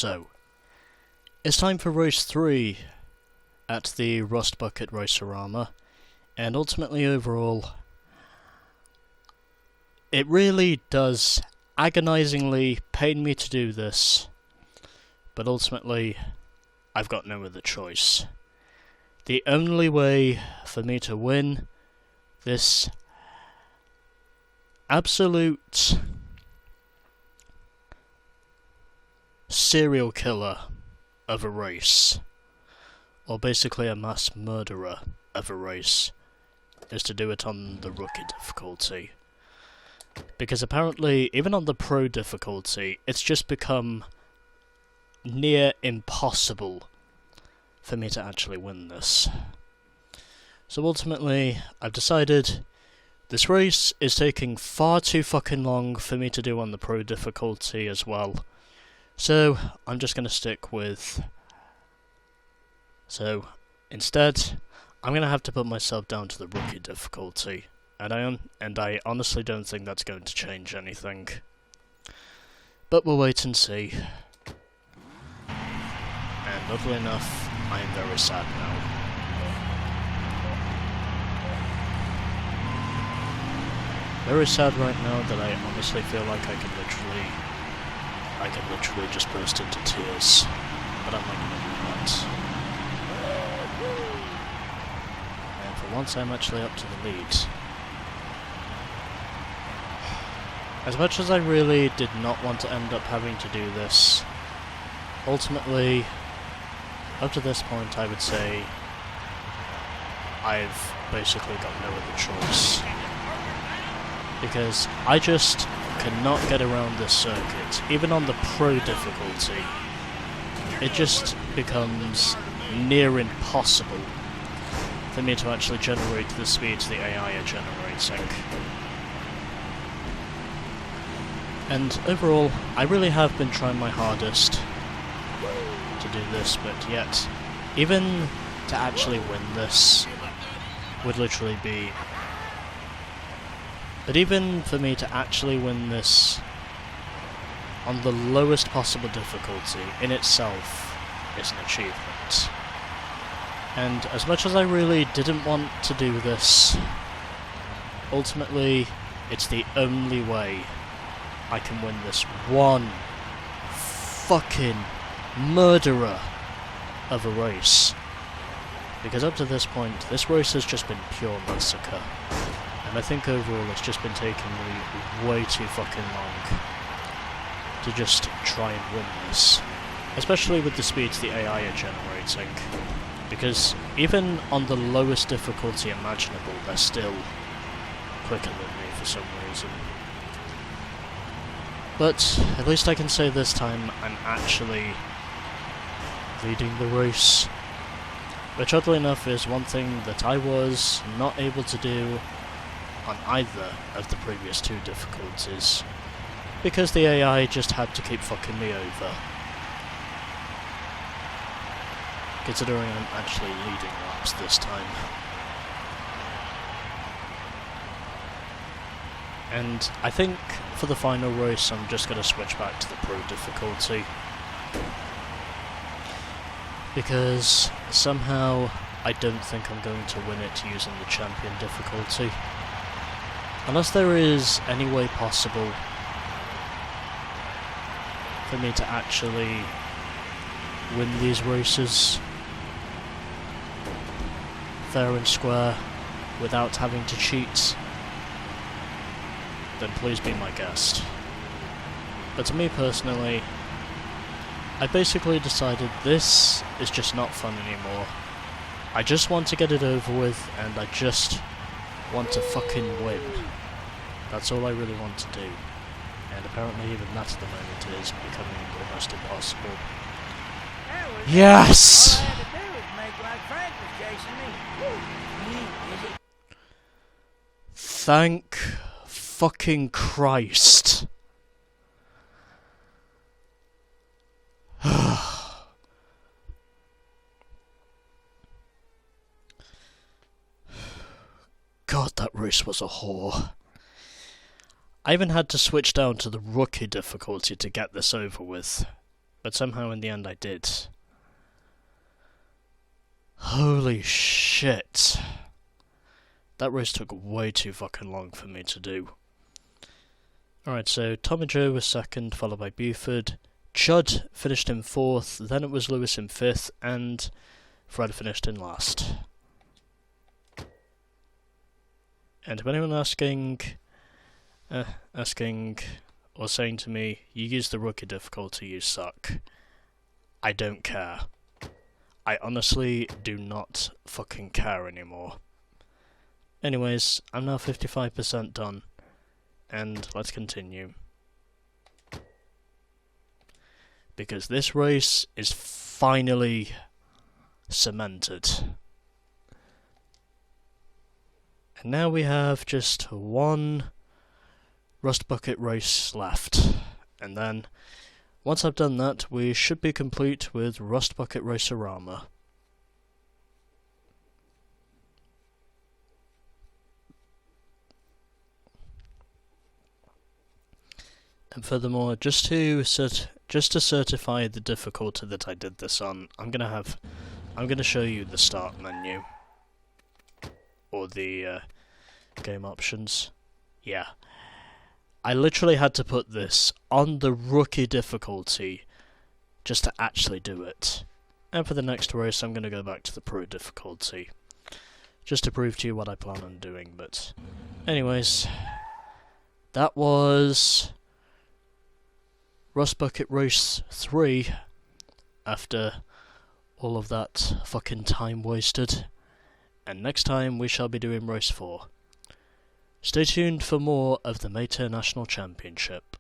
So, it's time for race 3 at the Rustbucket Racerama, and ultimately overall, it really does agonizingly pain me to do this, but ultimately, I've got no other choice. The only way for me to win this absolute serial killer of a race, or basically a mass murderer of a race, is to do it on the rookie difficulty. Because apparently, even on the pro difficulty, it's just become near impossible for me to actually win this. So ultimately, I've decided this race is taking far too fucking long for me to do on the pro difficulty as well. So, I'm just going to stick with... So, instead, I'm going to have to put myself down to the rookie difficulty. And I honestly don't think that's going to change anything. But we'll wait and see. And oddly enough, I am very sad now. Very sad right now that I honestly feel like I can literally just burst into tears. But I'm not going to do that. And for once I'm actually up to the lead. As much as I really did not want to end up having to do this, ultimately, up to this point I would say I've basically got no other choice. Because I just cannot get around this circuit. Even on the pro difficulty, it just becomes near impossible for me to actually generate the speeds the AI are generating. And overall, I really have been trying my hardest to do this, but yet, even to actually win this would literally be... But even for me to actually win this on the lowest possible difficulty in itself is an achievement. And as much as I really didn't want to do this, ultimately it's the only way I can win this one fucking murderer of a race. Because up to this point, this race has just been pure massacre. And I think overall it's just been taking me way too fucking long to just try and win this. Especially with the speeds the AI are generating. Because even on the lowest difficulty imaginable, they're still quicker than me for some reason. But at least I can say this time I'm actually leading the race. Which oddly enough is one thing that I was not able to do on either of the previous two difficulties, because the AI just had to keep fucking me over. Considering I'm actually leading laps this time. And I think for the final race I'm just going to switch back to the pro difficulty. Because somehow I don't think I'm going to win it using the champion difficulty. Unless there is any way possible for me to actually win these races fair and square without having to cheat, then please be my guest. But to me personally, I basically decided this is just not fun anymore. I just want to get it over with, and I just want to fucking win. That's all I really want to do. And apparently even that at the moment is becoming almost impossible. Yes! Thank fucking Christ. God, that race was a whore. I even had to switch down to the rookie difficulty to get this over with. but somehow in the end I did. Holy shit. That race took way too fucking long for me to do. Alright, so Tommy Joe was second, followed by Buford. Chud finished in fourth, then it was Lewis in fifth, and Fred finished in last. And if anyone asking or saying to me, you use the rookie difficulty, you suck, I don't care. I honestly do not fucking care anymore. Anyways, I'm now 55% done, and let's continue. Because this race is finally cemented. And now we have just one Rustbucket race left. And then, once I've done that, we should be complete with Rustbucket Racerama. And furthermore, just to certify the difficulty that I did this on, I'm gonna show you the start menu. Or the game options. Yeah. I literally had to put this on the rookie difficulty just to actually do it. And for the next race I'm gonna go back to the pro difficulty. Just to prove to you what I plan on doing, but anyways, that was Rustbucket Race 3 after all of that fucking time wasted. And next time we shall be doing Race 4. Stay tuned for more of the Maytay National Championship.